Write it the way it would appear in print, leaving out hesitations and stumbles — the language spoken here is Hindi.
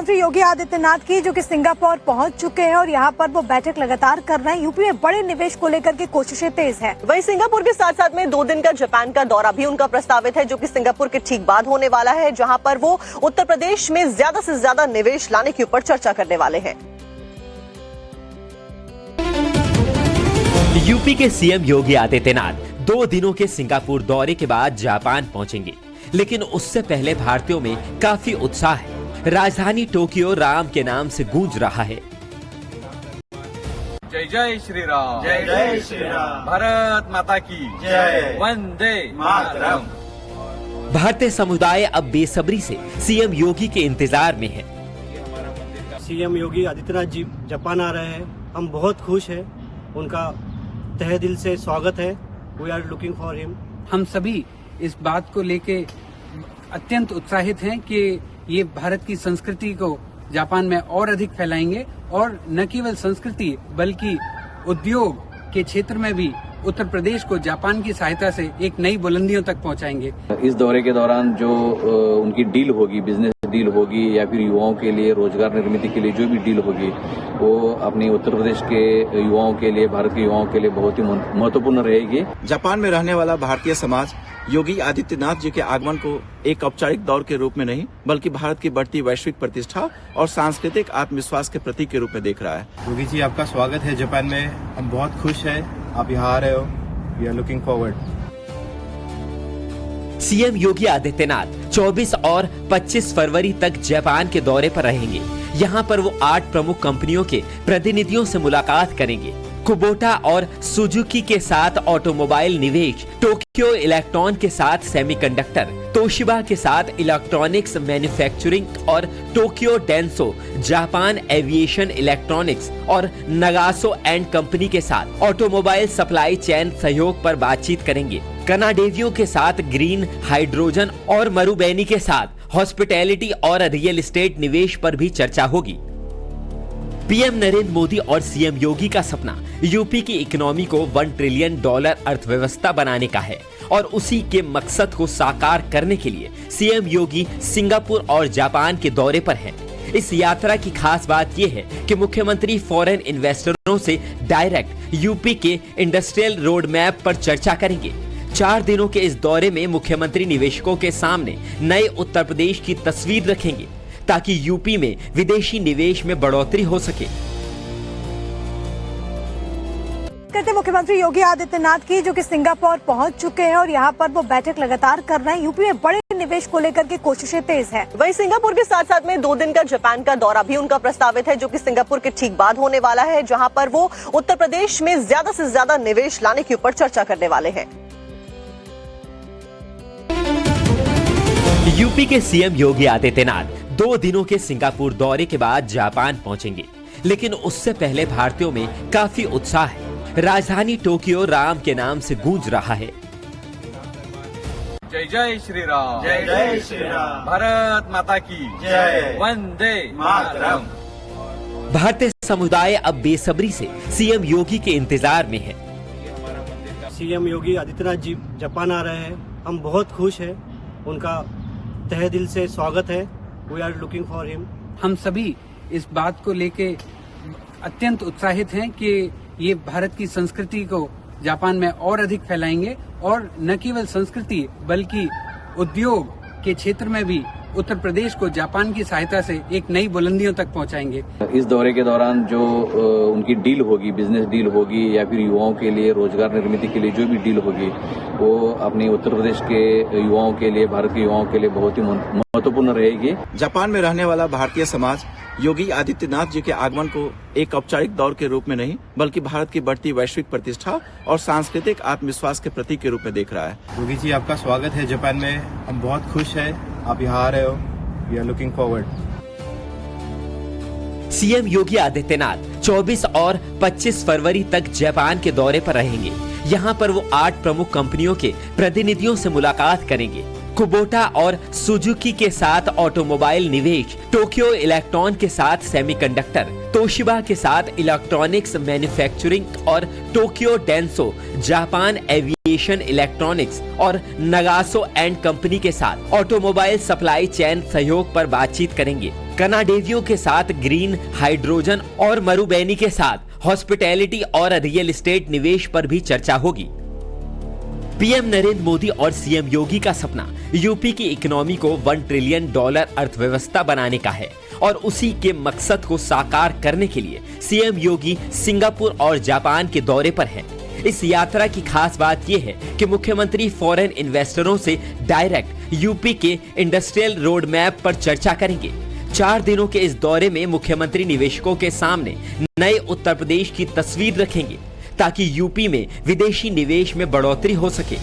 मुख्यमंत्री योगी आदित्यनाथ की, जो कि सिंगापुर पहुंच चुके हैं और यहां पर वो बैठक लगातार कर रहे हैं। यूपी में बड़े निवेश को लेकर के कोशिशें तेज हैं। वहीं सिंगापुर के साथ साथ में 2 दिन का जापान का दौरा भी उनका प्रस्तावित है, जो कि सिंगापुर के ठीक बाद होने वाला है, जहां पर वो उत्तर प्रदेश में ज्यादा से ज्यादा निवेश लाने के ऊपर चर्चा करने वाले हैं। यूपी के सीएम योगी आदित्यनाथ 2 दिनों के सिंगापुर दौरे के बाद जापान पहुंचेंगे, लेकिन उससे पहले भारतीयों में काफी उत्साह है। राजधानी टोक्यो राम के नाम से गूंज रहा है। जय जय श्री राम, जय जय श्री राम, भारत माता की जय, वंदे मातरम। भारतीय समुदाय अब बेसब्री से सीएम योगी के इंतजार में है। सीएम योगी आदित्यनाथ जी जापान आ रहे हैं, हम बहुत खुश हैं, उनका तहे दिल से स्वागत है। We are looking for him. हम सभी इस बात को लेके अत्यंत उत्साहित हैं कि ये भारत की संस्कृति को जापान में और अधिक फैलाएंगे और न केवल संस्कृति बल्कि उद्योग के क्षेत्र में भी उत्तर प्रदेश को जापान की सहायता से एक नई बुलंदियों तक पहुंचाएंगे। इस दौरे के दौरान जो उनकी डील होगी, बिजनेस डील होगी या फिर युवाओं के लिए रोजगार निर्मित के लिए जो भी डील होगी, वो अपने उत्तर प्रदेश के युवाओं के लिए, भारत के युवाओं के लिए बहुत ही महत्वपूर्ण रहेगी। जापान में रहने वाला भारतीय समाज योगी आदित्यनाथ जी के आगमन को एक औपचारिक दौर के रूप में नहीं, बल्कि भारत की बढ़ती वैश्विक प्रतिष्ठा और सांस्कृतिक आत्मविश्वास के प्रतीक के रूप में देख रहा है। योगी जी, आपका स्वागत है जापान में। हम बहुत खुश हैं आप यहाँ आ रहे हो। We are looking forward. CM Yogi Adityanath 24 और 25 फरवरी तक जापान के दौरे पर रहेंगे। यहाँ पर वो 8 प्रमुख कंपनियों के प्रतिनिधियों से मुलाकात करेंगे। कुबोटा और सुजुकी के साथ ऑटोमोबाइल निवेश, टोक्यो इलेक्ट्रॉन के साथ सेमीकंडक्टर, तोशिबा के साथ इलेक्ट्रॉनिक्स मैन्युफैक्चरिंग और Tokyo Denso Japan aviation electronics और नगासो एंड कंपनी के साथ ऑटोमोबाइल सप्लाई चेन सहयोग पर बातचीत करेंगे। कनाडेवियों के साथ ग्रीन हाइड्रोजन और मरुबैनी के साथ हॉस्पिटैलिटी और रियल एस्टेट निवेश पर भी चर्चा होगी। पीएम नरेंद्र मोदी और सीएम योगी का सपना यूपी की इकोनॉमी को $1 ट्रिलियन अर्थव्यवस्था बनाने का है और उसी के मकसद को साकार करने के लिए सीएम योगी सिंगापुर और जापान के दौरे पर हैं। इस यात्रा की खास बात यह है कि मुख्यमंत्री फॉरेन इन्वेस्टरों से डायरेक्ट यूपी के इंडस्ट्रियल रोड मैप पर चर्चा करेंगे। 4 दिनों के इस दौरे में मुख्यमंत्री निवेशकों के सामने नए उत्तर प्रदेश की तस्वीर रखेंगे, ताकि यूपी में विदेशी निवेश में बढ़ोतरी हो सके। कहते मुख्यमंत्री योगी आदित्यनाथ की, जो कि सिंगापुर पहुंच चुके हैं और यहां पर वो बैठक लगातार कर रहे हैं। यूपी में बड़े निवेश को लेकर के कोशिशें तेज हैं। वहीं सिंगापुर के साथ साथ में 2 दिन का जापान का दौरा भी उनका प्रस्तावित है, जो कि सिंगापुर के ठीक बाद होने वाला है, जहां पर वो उत्तर प्रदेश में ज्यादा से ज्यादा निवेश लाने के ऊपर चर्चा करने वाले हैं। यूपी के सीएम योगी आदित्यनाथ 2 दिनों के सिंगापुर दौरे के बाद जापान पहुंचेंगे, लेकिन उससे पहले भारतीयों में काफी उत्साह है। राजधानी टोक्यो राम के नाम से गूंज रहा है। जय जय श्री राम, जय जय श्री राम, भारत माता की जय, वंदे मातरम। भारतीय समुदाय अब बेसब्री से सीएम योगी के इंतजार में है। सीएम योगी आदित्यनाथ जी जापान आ रहे हैं, हम बहुत खुश हैं, उनका तहे दिल से स्वागत है। We are looking for him. हम सभी इस बात को लेके अत्यंत उत्साहित हैं कि ये भारत की संस्कृति को जापान में और अधिक फैलाएंगे और न केवल संस्कृति बल्कि उद्योग के क्षेत्र में भी उत्तर प्रदेश को जापान की सहायता से एक नई बुलंदियों तक पहुंचाएंगे। इस दौरे के दौरान जो उनकी डील होगी, बिजनेस डील होगी या फिर युवाओं के लिए रोजगार निर्मित के लिए जो भी डील होगी, वो अपने उत्तर प्रदेश के युवाओं के लिए, भारत के युवाओं के लिए बहुत ही महत्वपूर्ण रहेगी। जापान में रहने वाला भारतीय समाज योगी आदित्यनाथ जी के आगमन को एक औपचारिक दौर के रूप में नहीं, बल्कि भारत की बढ़ती वैश्विक प्रतिष्ठा और सांस्कृतिक आत्मविश्वास के प्रतीक के रूप में देख रहा है। योगी जी, आपका स्वागत है जापान में। हम बहुत खुश हैं आप यहाँ आ रहे हो। We are looking forward. CM Yogi Adityanath 24 और 25 फरवरी तक जापान के दौरे पर रहेंगे। यहाँ पर वो 8 प्रमुख कंपनियों के प्रतिनिधियों से मुलाकात करेंगे। कुबोटा और सुजुकी के साथ ऑटोमोबाइल निवेश, टोक्यो इलेक्ट्रॉन के साथ सेमीकंडक्टर, तोशिबा के साथ इलेक्ट्रॉनिक्स मैन्युफैक्चरिंग और Tokyo Denso Japan aviation electronics और नगासो एंड कंपनी के साथ ऑटोमोबाइल सप्लाई चेन सहयोग पर बातचीत करेंगे। कनाडेवियों के साथ ग्रीन हाइड्रोजन और मरुबैनी के साथ हॉस्पिटैलिटी और रियल एस्टेट निवेश पर भी चर्चा होगी। पीएम नरेंद्र मोदी और सीएम योगी का सपना यूपी की इकोनॉमी को $1 ट्रिलियन अर्थव्यवस्था बनाने का है और उसी के मकसद को साकार करने के लिए सीएम योगी सिंगापुर और जापान के दौरे पर हैं। इस यात्रा की खास बात यह है कि मुख्यमंत्री फॉरेन इन्वेस्टरों से डायरेक्ट यूपी के इंडस्ट्रियल रोड मैप पर चर्चा करेंगे। 4 दिनों के इस दौरे में मुख्यमंत्री निवेशकों के सामने नए उत्तर प्रदेश की तस्वीर रखेंगे ताकि यूपी में विदेशी निवेश में बढ़ोतरी हो सके।